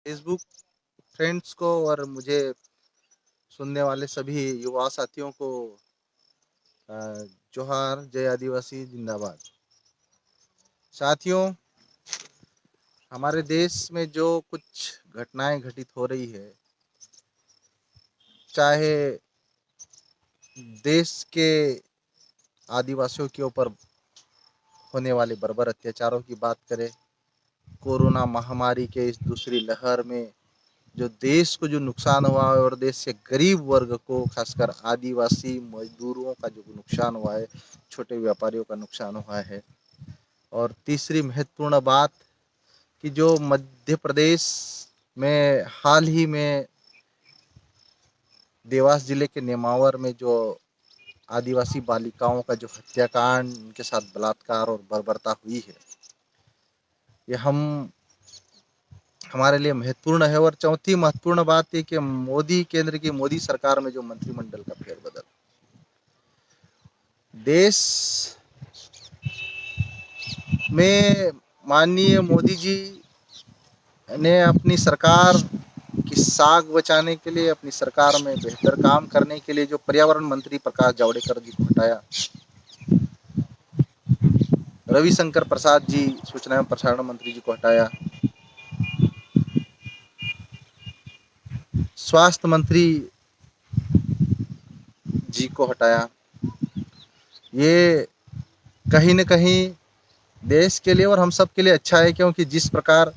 Facebook friends को और मुझे सुनने वाले सभी युवा साथियों को अ, जोहार, जय आदिवासी जिंदाबाद। साथियों, हमारे देश में जो कुछ घटनाएं घटित हो रही है, चाहे देश के आदिवासियों के ऊपर होने वाले बर्बर अत्याचारों की बात करें, कोरोना महामारी के इस दूसरी लहर में जो देश को जो नुकसान हुआ है और देश के गरीब वर्ग को, खासकर आदिवासी मजदूरों का जो नुकसान हुआ है, छोटे व्यापारियों का नुकसान हुआ है। और तीसरी महत्वपूर्ण बात कि जो मध्य प्रदेश में हाल ही में देवास जिले के नेमावर में जो आदिवासी बालिकाओं का जो हत्याकांड, उनके साथ बलात्कार और बर्बरता हुई है, ये हमारे लिए महत्वपूर्ण है। और चौथी महत्वपूर्ण बात है कि केंद्र की मोदी सरकार में जो मंत्रिमंडल का फेरबदल, देश में माननीय मोदी जी ने अपनी सरकार की साख बचाने के लिए, अपनी सरकार में बेहतर काम करने के लिए जो पर्यावरण मंत्री प्रकाश जावड़ेकर जी को हटाया, रविशंकर प्रसाद जी सूचना एवं प्रसारण मंत्री जी को हटाया, स्वास्थ्य मंत्री जी को हटाया, ये कहीं न कहीं देश के लिए और हम सब के लिए अच्छा है। क्योंकि जिस प्रकार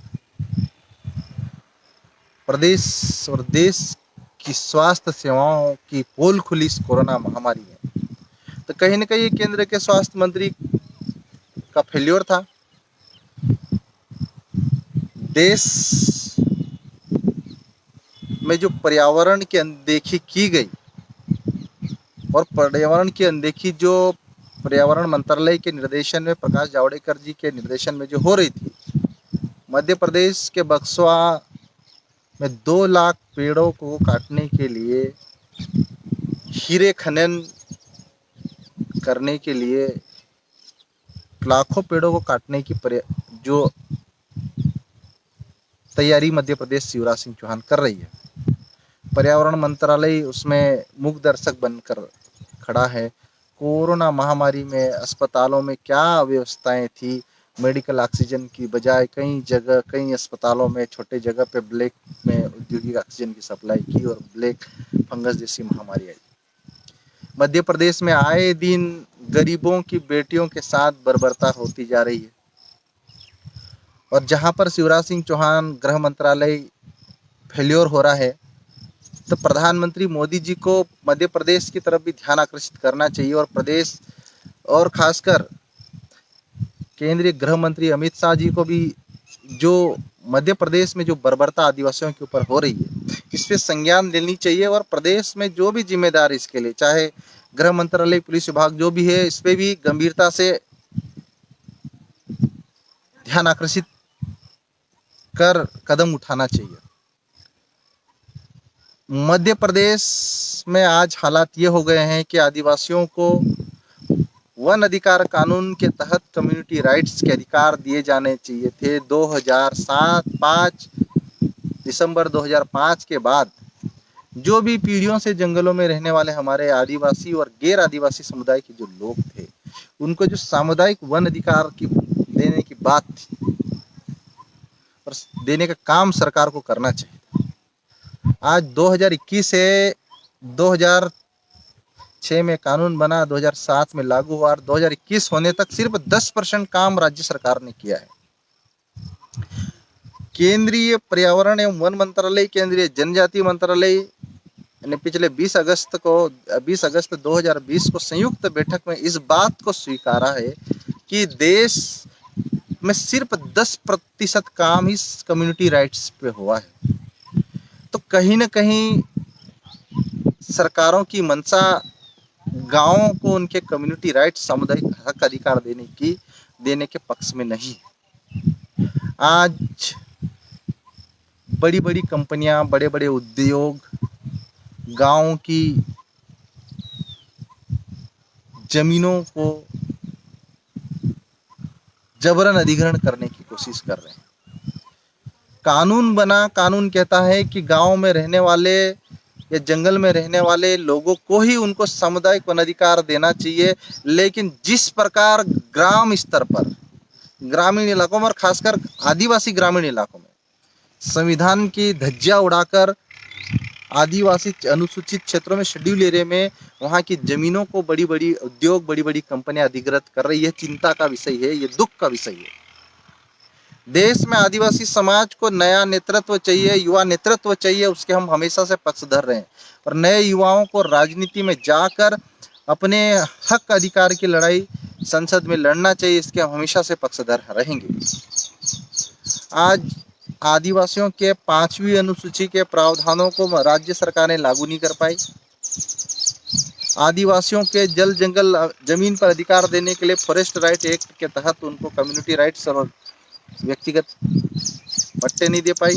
प्रदेश और देश की स्वास्थ्य सेवाओं की पोल खुली इस कोरोना महामारी में, तो कहीं न कहीं केंद्र के स्वास्थ्य मंत्री का फेल्योर था। देश में जो पर्यावरण की अनदेखी की गई और पर्यावरण की अनदेखी जो पर्यावरण मंत्रालय के निर्देशन में, प्रकाश जावड़ेकर जी के निर्देशन में जो हो रही थी, मध्य प्रदेश के बक्सवा में 2 लाख पेड़ों को काटने के लिए, हीरे खनन करने के लिए लाखों पेड़ों को काटने की जो तैयारी मध्य प्रदेश शिवराज सिंह चौहान कर रही है, पर्यावरण मंत्रालय उसमें मूक दर्शक बनकर खड़ा है। कोरोना महामारी में अस्पतालों में क्या व्यवस्थाएं थी, मेडिकल ऑक्सीजन की बजाय कई अस्पतालों में छोटे जगह पे ब्लैक में औद्योगिक ऑक्सीजन की सप्लाई की और ब्लैक फंगस जैसी महामारी आई। मध्य प्रदेश में आए दिन गरीबों की बेटियों के साथ बर्बरता होती जा रही है। और जहां पर शिवराज सिंह चौहान गृह मंत्रालय फेल्योर हो रहा है, तो प्रधानमंत्री मोदी जी को मध्य प्रदेश की तरफ भी ध्यान आकर्षित करना चाहिए। और प्रदेश और खासकर केंद्रीय गृह मंत्री अमित शाह जी को भी जो मध्य प्रदेश में जो बर्बरता आदिवासियों के ऊपर हो रही है, इस पे संज्ञान लेनी चाहिए। और प्रदेश में जो भी जिम्मेदार इसके लिए, चाहे गृह मंत्रालय, पुलिस विभाग जो भी है, इस पे भी गंभीरता से ध्यान आकर्षित कर कदम उठाना चाहिए। मध्य प्रदेश में आज हालात ये हो गए हैं कि आदिवासियों को वन अधिकार कानून के तहत कम्युनिटी राइट्स के अधिकार दिए जाने चाहिए थे। 2005 दिसंबर 2005 के बाद जो भी पीढ़ियों से जंगलों में रहने वाले हमारे आदिवासी और गैर आदिवासी समुदाय के जो लोग थे, उनको जो सामुदायिक वन अधिकार की देने की बात थी और देने का काम सरकार को करना चाहिए। आज 2021 है, 2006 में कानून बना, 2007 में लागू हुआ और 2021 होने तक सिर्फ 10% काम राज्य सरकार ने किया है। केंद्रीय पर्यावरण एवं वन मंत्रालय, केंद्रीय जनजातीय मंत्रालय ने पिछले 20 अगस्त 2020 को संयुक्त बैठक में इस बात को स्वीकारा है कि देश में सिर्फ 10% काम ही कम्युनिटी राइट्स पे हुआ है। तो कहीं ना कहीं सरकारों की मंशा गांवों को उनके कम्युनिटी राइट, सामुदायिक हक अधिकार देने के पक्ष में नहीं। आज बड़ी बड़ी कंपनियां, बड़े बड़े उद्योग गांव की जमीनों को जबरन अधिग्रहण करने की कोशिश कर रहे हैं। कानून बना, कानून कहता है कि गांव में रहने वाले या जंगल में रहने वाले लोगों को ही उनको सामुदायिक वनाधिकार देना चाहिए। लेकिन जिस प्रकार ग्राम स्तर पर, ग्रामीण इलाकों में और खासकर आदिवासी ग्रामीण इलाकों में संविधान की धज्जियां उड़ाकर आदिवासी अनुसूचित क्षेत्रों में, शेड्यूल एरिया में वहाँ की जमीनों को बड़ी बड़ी उद्योग, बड़ी बड़ी कंपनियां अधिग्रहित कर रही है, चिंता का विषय है, ये दुख का विषय है। देश में आदिवासी समाज को नया नेतृत्व चाहिए, युवा नेतृत्व चाहिए, उसके हम हमेशा से पक्षधर रहे हैं। और नए युवाओं को राजनीति में जाकर अपने हक अधिकार की लड़ाई संसद में लड़ना चाहिए, इसके हम हमेशा से पक्षधर रहेंगे। आज आदिवासियों के 5वीं अनुसूची के प्रावधानों को राज्य सरकारें लागू नहीं कर पाई। आदिवासियों के जल जंगल जमीन पर अधिकार देने के लिए फॉरेस्ट राइट एक्ट के तहत उनको कम्युनिटी राइट्स और व्यक्तिगत पट्टे नहीं दे पाई।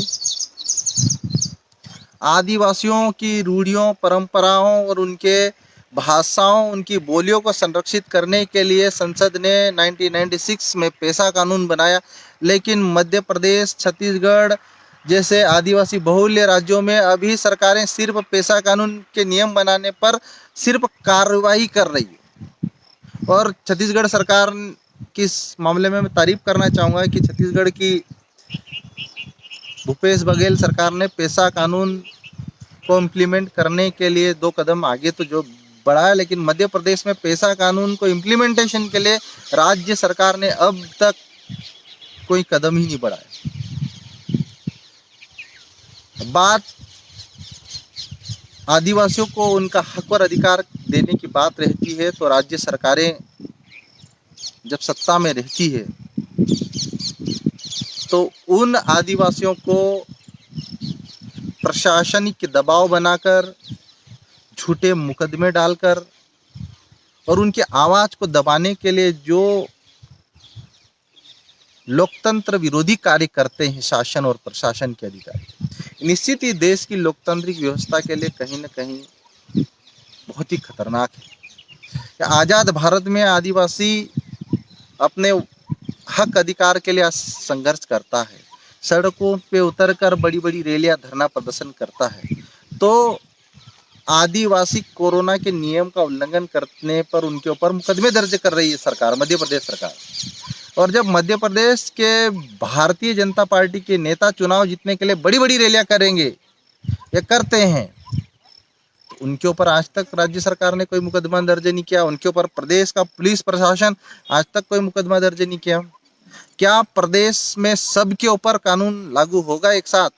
आदिवासियों की रूढ़ियों, परंपराओं और उनके भाषाओं, उनकी बोलियों को संरक्षित करने के लिए संसद ने 1996 में पेशा कानून बनाया। लेकिन मध्य प्रदेश, छत्तीसगढ़ जैसे आदिवासी बहुल्य राज्यों में अभी सरकारें सिर्फ पेशा कानून के नियम बनाने पर सिर्फ कार्रवाई कर रही है। और छत्तीसगढ़ सरकार की इस मामले में मैं तारीफ करना चाहूँगा कि छत्तीसगढ़ की भूपेश बघेल सरकार ने पेशा कानून को इम्प्लीमेंट करने के लिए 2 कदम आगे तो जो बढ़ाया, लेकिन मध्य प्रदेश में पेशा कानून को इम्प्लीमेंटेशन के लिए राज्य सरकार ने अब तक कोई कदम ही नहीं बढ़ाया। बात आदिवासियों को उनका हक और अधिकार देने की बात रहती है तो राज्य सरकारें जब सत्ता में रहती है तो उन आदिवासियों को प्रशासनिक दबाव बनाकर, झूठे मुकदमे डालकर और उनकी आवाज को दबाने के लिए जो लोकतंत्र विरोधी कार्य करते हैं शासन और प्रशासन के अधिकारी, निश्चित ही देश की लोकतांत्रिक व्यवस्था के लिए कहीं न कहीं बहुत ही खतरनाक है। आजाद भारत में आदिवासी अपने हक अधिकार के लिए संघर्ष करता है, सड़कों पे उतरकर बड़ी बड़ी रैलियां, धरना प्रदर्शन करता है, तो आदिवासी कोरोना के नियम का उल्लंघन करने पर उनके ऊपर मुकदमे दर्ज कर रही है सरकार, मध्य प्रदेश सरकार। और जब मध्य प्रदेश के भारतीय जनता पार्टी के नेता चुनाव जीतने के लिए बड़ी बड़ी रैलियां करेंगे या करते हैं, तो उनके ऊपर आज तक राज्य सरकार ने कोई मुकदमा दर्ज नहीं किया। उनके ऊपर प्रदेश का पुलिस प्रशासन आज तक कोई मुकदमा दर्ज नहीं किया। क्या प्रदेश में सबके ऊपर कानून लागू होगा एक साथ?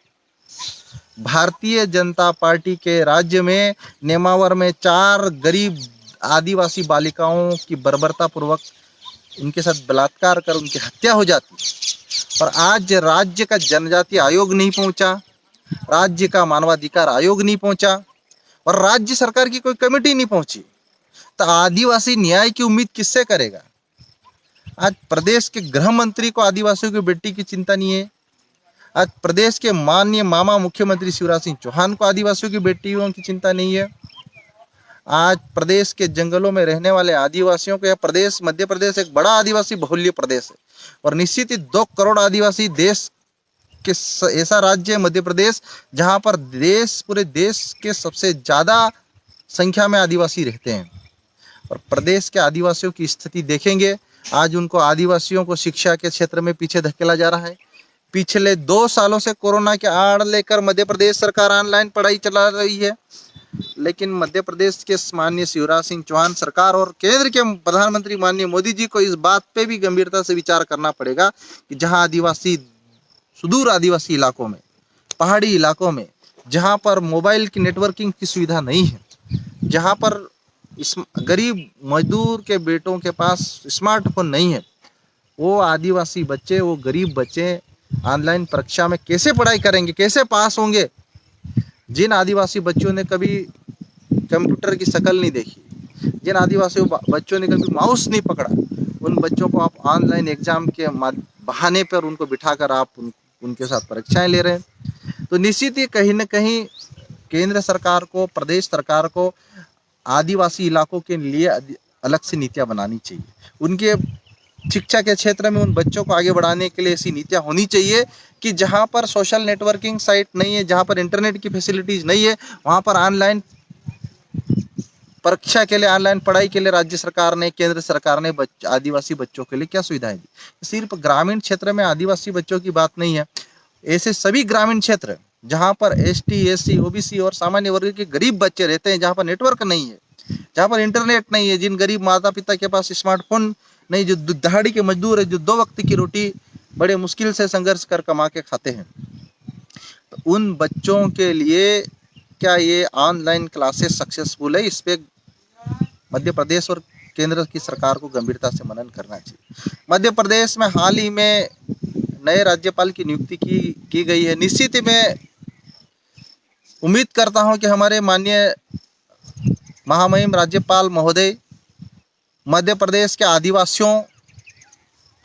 भारतीय जनता पार्टी के राज्य में नेमावर में 4 गरीब आदिवासी बालिकाओं की बर्बरता पूर्वक उनके साथ बलात्कार कर उनकी हत्या हो जाती, और आज राज्य का जनजातीय आयोग नहीं पहुंचा, राज्य का मानवाधिकार आयोग नहीं पहुंचा और राज्य सरकार की कोई कमेटी नहीं पहुंची, तो आदिवासी न्याय की उम्मीद किससे करेगा? आज प्रदेश के गृह मंत्री को आदिवासियों की बेटी की चिंता नहीं है। आज प्रदेश के माननीय मामा मुख्यमंत्री शिवराज सिंह चौहान को आदिवासियों की बेटियों की चिंता नहीं है। आज प्रदेश के जंगलों में रहने वाले आदिवासियों को, यह प्रदेश मध्य प्रदेश एक बड़ा आदिवासी बहुल्य प्रदेश है और निश्चित ही 2 करोड़ आदिवासी देश के ऐसा राज्य है मध्य प्रदेश जहां पर पूरे देश के सबसे ज्यादा संख्या में आदिवासी रहते हैं। और प्रदेश के आदिवासियों की स्थिति देखेंगे, आज उनको आदिवासियों को शिक्षा के क्षेत्र में पीछे धकेला जा रहा है। पिछले 2 सालों से कोरोना के आड़ लेकर मध्य प्रदेश सरकार ऑनलाइन पढ़ाई चला रही है, लेकिन मध्य प्रदेश के माननीय शिवराज सिंह चौहान सरकार और केंद्र के प्रधानमंत्री माननीय मोदी जी को इस बात पे भी गंभीरता से विचार करना पड़ेगा कि जहां आदिवासी, सुदूर आदिवासी इलाकों में, पहाड़ी इलाकों में, जहां पर मोबाइल की नेटवर्किंग की सुविधा नहीं है, जहां पर इस गरीब मजदूर के बेटों के पास स्मार्टफोन नहीं है, वो आदिवासी बच्चे, वो गरीब बच्चे ऑनलाइन परीक्षा में कैसे पढ़ाई करेंगे, कैसे पास होंगे? जिन आदिवासी बच्चों ने कभी कंप्यूटर की शक्ल नहीं देखी, जिन आदिवासी बच्चों ने कभी माउस नहीं पकड़ा, उन बच्चों को आप ऑनलाइन एग्जाम के बहाने पर उनको बिठाकर आप उनके साथ परीक्षाएं ले रहे हैं। तो निश्चित ही कहीं ना कहीं केंद्र सरकार को, प्रदेश सरकार को आदिवासी इलाकों के लिए अलग से नीतियां बनानी चाहिए। उनके शिक्षा के क्षेत्र में उन बच्चों को आगे बढ़ाने के लिए ऐसी नीतियां होनी चाहिए कि जहाँ पर सोशल नेटवर्किंग साइट नहीं है, जहाँ पर इंटरनेट की फैसिलिटीज़ नहीं है, वहाँ पर ऑनलाइन परीक्षा के लिए, ऑनलाइन पढ़ाई के लिए राज्य सरकार ने, केंद्र सरकार ने आदिवासी बच्चों के लिए क्या सुविधाएं दी। सिर्फ ग्रामीण क्षेत्र में आदिवासी बच्चों की बात नहीं है, ऐसे सभी ग्रामीण क्षेत्र जहाँ पर एसटी, एससी, ओबीसी और सामान्य वर्ग के गरीब बच्चे रहते हैं, जहाँ पर नेटवर्क नहीं है, जहाँ पर इंटरनेट नहीं है, जिन गरीब माता पिता के पास स्मार्टफोन नहीं, जो दिहाड़ी के मजदूर है, जो 2 वक्त की रोटी बड़े मुश्किल से संघर्ष कर कमा के खाते हैं, तो उन बच्चों के लिए क्या ये ऑनलाइन क्लासेस सक्सेसफुल है? इस पे मध्य प्रदेश और केंद्र की सरकार को गंभीरता से मनन करना चाहिए। मध्य प्रदेश में हाल ही में नए राज्यपाल की नियुक्ति की गई है। निश्चित ही मैं उम्मीद करता हूं कि हमारे माननीय महामहिम राज्यपाल महोदय मध्य प्रदेश के आदिवासियों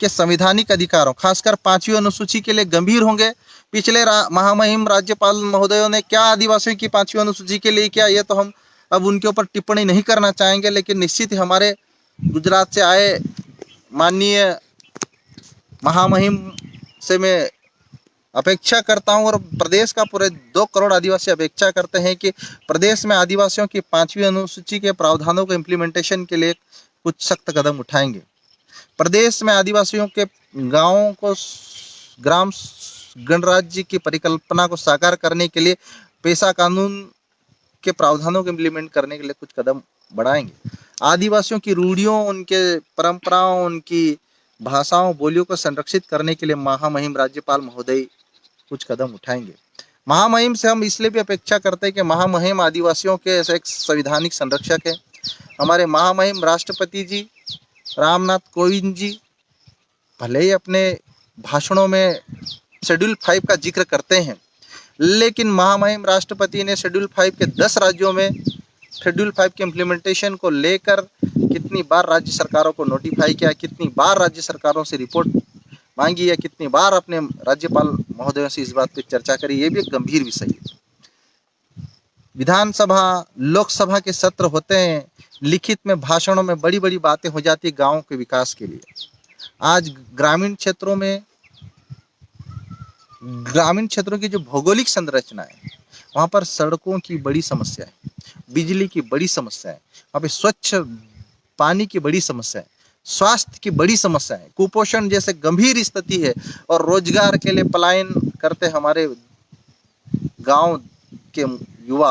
के संवैधानिक अधिकारों, खासकर 5वीं अनुसूची के लिए गंभीर होंगे। पिछले महामहिम राज्यपाल महोदयों ने क्या आदिवासियों की 5वीं अनुसूची के लिए किया, ये तो हम अब उनके ऊपर टिप्पणी नहीं करना चाहेंगे, लेकिन निश्चित ही हमारे गुजरात से आए माननीय महामहिम से मैं अपेक्षा करता हूं, और प्रदेश का पूरे 2 करोड़ आदिवासी अपेक्षा करते हैं कि प्रदेश में आदिवासियों की 5वीं अनुसूची के प्रावधानों को इम्प्लीमेंटेशन के लिए कुछ सख्त कदम उठाएंगे। प्रदेश में आदिवासियों के गांवों को ग्राम गणराज्य की परिकल्पना को साकार करने के लिए पेशा कानून के प्रावधानों को इम्प्लीमेंट करने के लिए कुछ कदम बढ़ाएंगे। आदिवासियों की रूढ़ियों, उनके परंपराओं, उनकी भाषाओं, बोलियों को संरक्षित करने के लिए महामहिम राज्यपाल महोदय कुछ कदम उठाएंगे। महामहिम से हम इसलिए भी अपेक्षा करते हैं कि महामहिम आदिवासियों के एक संवैधानिक संरक्षक है। हमारे महामहिम राष्ट्रपति जी रामनाथ कोविंद जी भले ही अपने भाषणों में शेड्यूल 5 का जिक्र करते हैं, लेकिन महामहिम राष्ट्रपति ने शेड्यूल 5 के 10 राज्यों में शेड्यूल 5 के इम्प्लीमेंटेशन को लेकर कितनी बार राज्य सरकारों को नोटिफाई किया, कितनी बार राज्य सरकारों से रिपोर्ट मांगी है, कितनी बार अपने राज्यपाल महोदयों से इस बात पर चर्चा करी, ये भी एक गंभीर विषय है। विधानसभा, लोकसभा के सत्र होते हैं, लिखित में भाषणों में बड़ी बड़ी बातें हो जाती है गाँव के विकास के लिए। आज ग्रामीण क्षेत्रों की जो भौगोलिक संरचना है, वहाँ पर सड़कों की बड़ी समस्या है, बिजली की बड़ी समस्या है, वहाँ पे स्वच्छ पानी की बड़ी समस्या है, स्वास्थ्य की बड़ी समस्या है, कुपोषण जैसे गंभीर स्थिति है, और रोजगार के लिए पलायन करते हमारे गांव के युवा।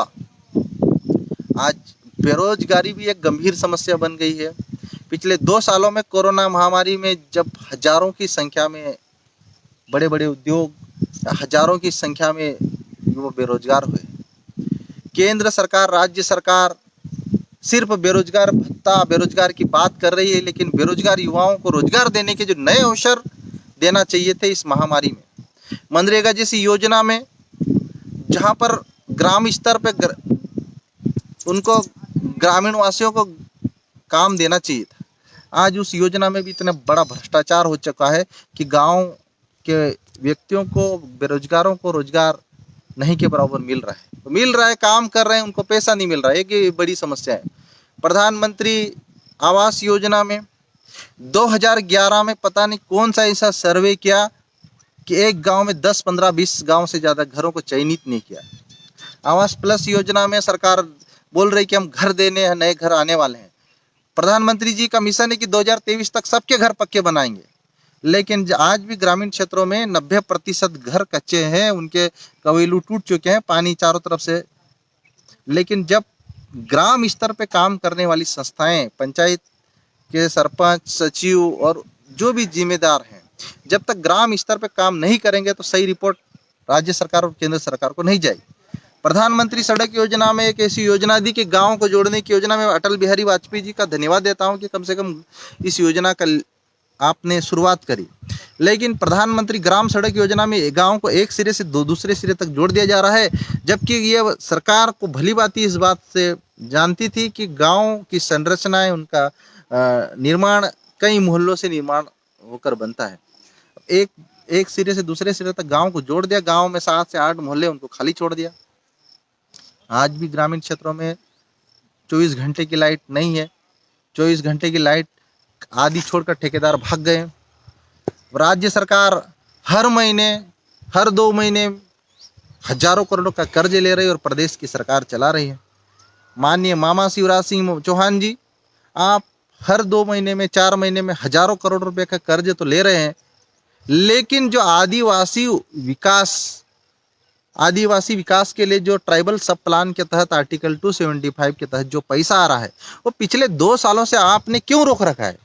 आज बेरोजगारी भी एक गंभीर समस्या बन गई है। पिछले 2 सालों में कोरोना महामारी में जब हजारों की संख्या में बड़े बड़े उद्योग, हजारों की संख्या में युवा बेरोजगार हुए, केंद्र सरकार, राज्य सरकार सिर्फ बेरोजगार भत्ता, बेरोजगार की बात कर रही है, लेकिन बेरोजगार युवाओं को रोजगार देने के जो नए अवसर देना चाहिए थे इस महामारी में, मनरेगा जैसी योजना में, जहां पर ग्राम स्तर पे उनको ग्रामीण वासियों को काम देना चाहिए था, आज उस योजना में भी इतना बड़ा भ्रष्टाचार हो चुका है कि गांव के व्यक्तियों को, बेरोजगारों को रोजगार नहीं के बराबर मिल रहा है, काम कर रहे हैं, उनको पैसा नहीं मिल रहा है। ये बड़ी समस्या है। प्रधानमंत्री आवास योजना में 2011 में पता नहीं कौन सा ऐसा सर्वे किया कि एक गांव में 10, 15, 20 गांव से ज़्यादा घरों को चयनित नहीं किया। आवास प्लस योजना में सरकार बोल रही कि हम घर देने हैं, नए घर आने वाले हैं। प्रधानमंत्री जी का मिशन है कि 2023 तक सबके घर पक्के बनाएंगे, लेकिन आज भी ग्रामीण क्षेत्रों में 90% घर कच्चे हैं, उनके कवेलू टूट चुके हैं, पानी चारों तरफ से। लेकिन जब ग्राम स्तर पे काम करने वाली संस्थाएं, पंचायत के सरपंच, सचिव और जो भी जिम्मेदार हैं, जब तक ग्राम स्तर पे काम नहीं करेंगे तो सही रिपोर्ट राज्य सरकार और केंद्र सरकार को नहीं जाएगी। प्रधानमंत्री सड़क योजना में एक ऐसी योजना दी कि गाँव को जोड़ने की योजना में अटल बिहारी वाजपेयी जी का धन्यवाद देता हूँ कि कम से कम इस योजना का आपने शुरुआत करी। लेकिन प्रधानमंत्री ग्राम सड़क योजना में गांव को एक सिरे से दूसरे सिरे तक जोड़ दिया जा रहा है, जबकि ये सरकार को भली भांति इस बात से जानती थी कि गांव की संरचनाएं, उनका निर्माण कई मोहल्लों से निर्माण होकर बनता है। एक सिरे से दूसरे सिरे तक गांव को जोड़ दिया, गांव में 7 से 8 मोहल्ले उनको खाली छोड़ दिया। आज भी ग्रामीण क्षेत्रों में 24 घंटे की लाइट नहीं है। 24 घंटे की लाइट आदि छोड़कर ठेकेदार भाग गए। राज्य सरकार हर महीने हर 2 महीने हजारों करोड़ों का कर्ज ले रही है और प्रदेश की सरकार चला रही है। माननीय मामा शिवराज सिंह चौहान जी, आप हर 2 महीने में 4 महीने में हजारों करोड़ रुपए का कर्ज तो ले रहे हैं, लेकिन जो आदिवासी विकास के लिए जो ट्राइबल सब प्लान के तहत आर्टिकल 275 के तहत जो पैसा आ रहा है, वो पिछले 2 सालों से आपने क्यों रोक रखा है?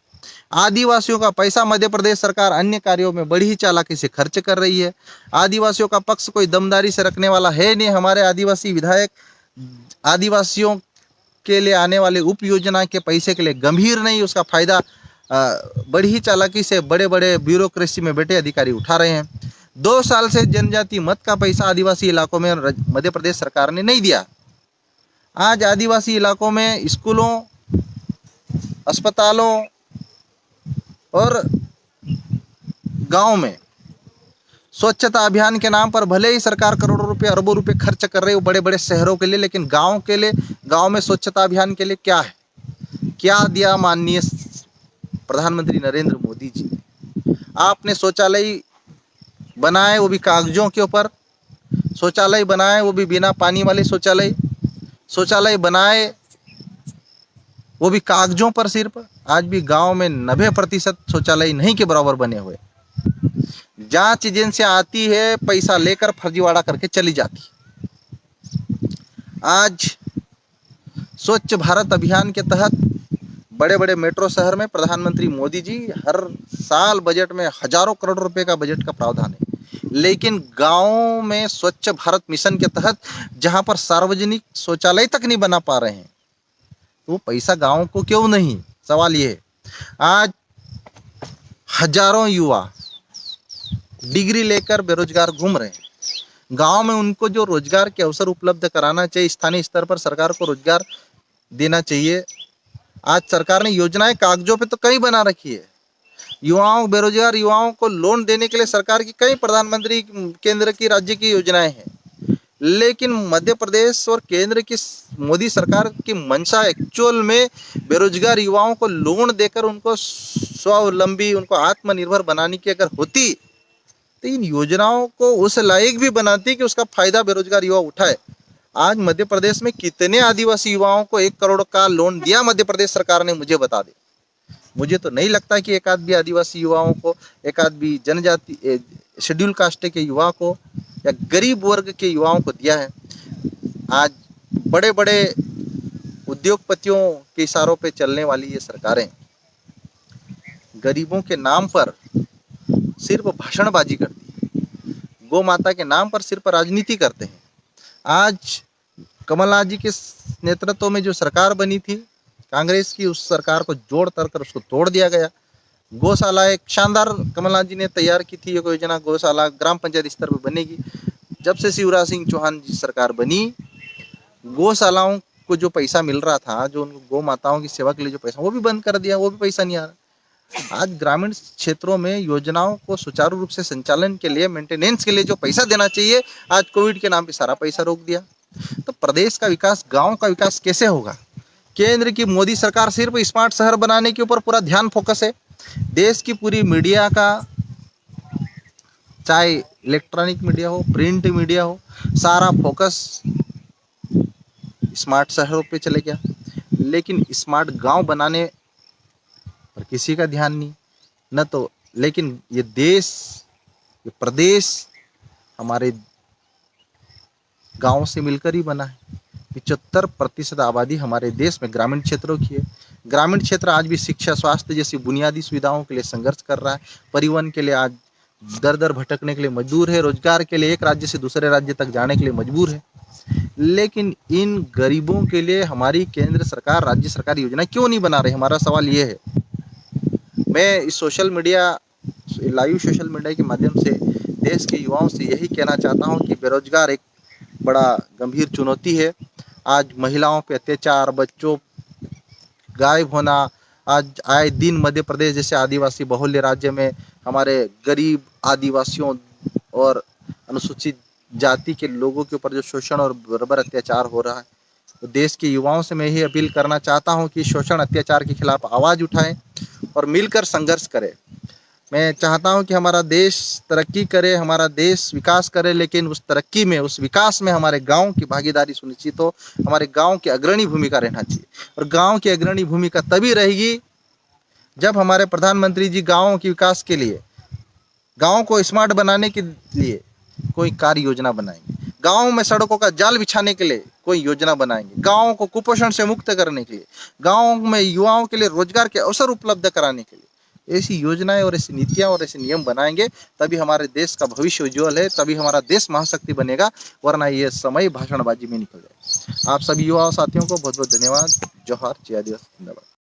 आदिवासियों का पैसा मध्य प्रदेश सरकार अन्य कार्यों में बड़ी ही चालाकी से खर्च कर रही है। आदिवासियों का पक्ष कोई दमदारी से रखने वाला है नहीं। हमारे आदिवासी विधायक आदिवासियों के लिए आने वाले उप योजना के पैसे के लिए गंभीर नहीं, उसका फायदा बड़ी ही चालाकी से बड़े बड़े ब्यूरोक्रेसी में बैठे अधिकारी उठा रहे हैं। 2 साल से जनजाति मत का पैसा आदिवासी इलाकों में मध्य प्रदेश सरकार ने नहीं दिया। आज आदिवासी इलाकों में स्कूलों, अस्पतालों और गांव में स्वच्छता अभियान के नाम पर भले ही सरकार करोड़ों रुपए अरबों रुपए खर्च कर रही है बड़े बड़े शहरों के लिए, लेकिन गांव के लिए, गांव में स्वच्छता अभियान के लिए क्या है? क्या दिया माननीय प्रधानमंत्री नरेंद्र मोदी जी ने? आपने शौचालय बनाए, वो भी कागजों के ऊपर। शौचालय बनाए, वो भी बिना पानी वाले शौचालय। शौचालय बनाए, वो भी कागजों पर सिर्फ। आज भी गांव में 90% शौचालय नहीं के बराबर बने हुए। जांच एजेंसियां आती है, पैसा लेकर फर्जीवाड़ा करके चली जाती। आज स्वच्छ भारत अभियान के तहत बड़े बड़े मेट्रो शहर में प्रधानमंत्री मोदी जी हर साल बजट में हजारों करोड़ रुपए का बजट का प्रावधान है, लेकिन गांव में स्वच्छ भारत मिशन के तहत जहां पर सार्वजनिक शौचालय तक नहीं बना पा रहे हैं, तो पैसा गांव को क्यों नहीं? सवाल ये है। आज हजारों युवा डिग्री लेकर बेरोजगार घूम रहे हैं। गांव में उनको जो रोजगार के अवसर उपलब्ध कराना चाहिए, स्थानीय स्तर पर सरकार को रोजगार देना चाहिए। आज सरकार ने योजनाएं कागजों पे तो कई बना रखी है। बेरोजगार युवाओं को लोन देने के लिए सरकार की कई प्रधानमंत्री केंद्र की, राज्य की योजनाएं हैं, लेकिन मध्य प्रदेश और केंद्र की मोदी सरकार की मंशा एक्चुअल में बेरोजगार युवाओं को लोन देकर उनको स्वावलंबी, उनको आत्मनिर्भर बनाने की अगर होती, तो इन योजनाओं को उस लायक भी बनाती कि उसका फायदा बेरोजगार युवा उठाए। आज मध्य प्रदेश में कितने आदिवासी युवाओं को 1 करोड़ का लोन दिया मध्य प्रदेश सरकार ने? मुझे बता दे। मुझे तो नहीं लगता कि एक आध भी आदिवासी युवाओं को, एक आध भी जनजाति शेड्यूल कास्ट के युवा को या गरीब वर्ग के युवाओं को दिया है। आज बड़े बड़े उद्योगपतियों के इशारों पे चलने वाली ये सरकारें गरीबों के नाम पर सिर्फ भाषणबाजी करती है, गौ माता के नाम पर सिर्फ राजनीति करते हैं। आज कमलनाथ जी के नेतृत्व में जो सरकार बनी थी कांग्रेस की, उस सरकार को जोड़ कर उसको तोड़ दिया गया। गौशाला एक शानदार कमलनाथ जी ने तैयार की थी, ये योजना गौशाला ग्राम पंचायत स्तर पर बनेगी। जब से शिवराज सिंह चौहान जी सरकार बनी, गौशालाओं को जो पैसा मिल रहा था, जो उनको गौ माताओं की सेवा के लिए जो पैसा, वो भी बंद कर दिया, वो भी पैसा नहीं आ रहा। आज ग्रामीण क्षेत्रों में योजनाओं को सुचारू रूप से संचालन के लिए, मेंटेनेंस के लिए जो पैसा देना चाहिए, आज कोविड के नाम पे सारा पैसा रोक दिया। तो प्रदेश का विकास, गांव का विकास कैसे होगा? केंद्र की मोदी सरकार सिर्फ स्मार्ट शहर बनाने के ऊपर पूरा ध्यान फोकस है। देश की पूरी मीडिया का, चाहे इलेक्ट्रॉनिक मीडिया हो, प्रिंट मीडिया हो, सारा फोकस स्मार्ट शहरों पे चले गया, लेकिन स्मार्ट गांव बनाने पर किसी का ध्यान नहीं न तो। लेकिन ये देश, ये प्रदेश हमारे गांव से मिलकर ही बना है। 75% आबादी हमारे देश में ग्रामीण क्षेत्रों की है। ग्रामीण क्षेत्र आज भी शिक्षा, स्वास्थ्य जैसी बुनियादी सुविधाओं के लिए संघर्ष कर रहा है। परिवहन के लिए आज दर दर भटकने के लिए मजबूर है। रोजगार के लिए एक राज्य से दूसरे राज्य तक जाने के लिए मजबूर है। लेकिन इन गरीबों के लिए हमारी केंद्र सरकार, राज्य सरकार योजना क्यों नहीं बना रही? हमारा सवाल ये है। मैं इस social media, live social media के माध्यम से देश के युवाओं से यही कहना चाहता हूं कि बेरोजगार एक बड़ा गंभीर चुनौती है। आज महिलाओं पे अत्याचार, बच्चों गायब होना, आज आए दिन मध्य प्रदेश जैसे आदिवासी बहुल्य राज्य में हमारे गरीब आदिवासियों और अनुसूचित जाति के लोगों के ऊपर जो शोषण और बर्बर अत्याचार हो रहा है, तो देश के युवाओं से मैं यही अपील करना चाहता हूं कि शोषण अत्याचार के खिलाफ आवाज़ उठाएं और मिलकर संघर्ष करें। मैं चाहता हूं कि हमारा देश तरक्की करे, हमारा देश विकास करे, लेकिन उस तरक्की में, उस विकास में हमारे गांव की भागीदारी सुनिश्चित हो, हमारे गांव की अग्रणी भूमिका रहना चाहिए। और गांव की अग्रणी भूमिका तभी रहेगी जब हमारे प्रधानमंत्री जी गांवों के विकास के लिए, गांव को स्मार्ट बनाने के लिए कोई कार्य योजना बनाएंगे, गांव में सड़कों का जाल बिछाने के लिए कोई योजना बनाएंगे, गांव को कुपोषण से मुक्त करने के लिए, गांव में युवाओं के लिए रोजगार के अवसर उपलब्ध कराने के लिए ऐसी योजनाएं और ऐसी नीतियां और ऐसे नियम बनाएंगे, तभी हमारे देश का भविष्य उज्जवल है, तभी हमारा देश महाशक्ति बनेगा, वरना ये समय भाषणबाजी में निकल जाए। आप सभी युवा साथियों को बहुत बहुत धन्यवाद। जोहार, जय आदिवासी जिंदाबाद।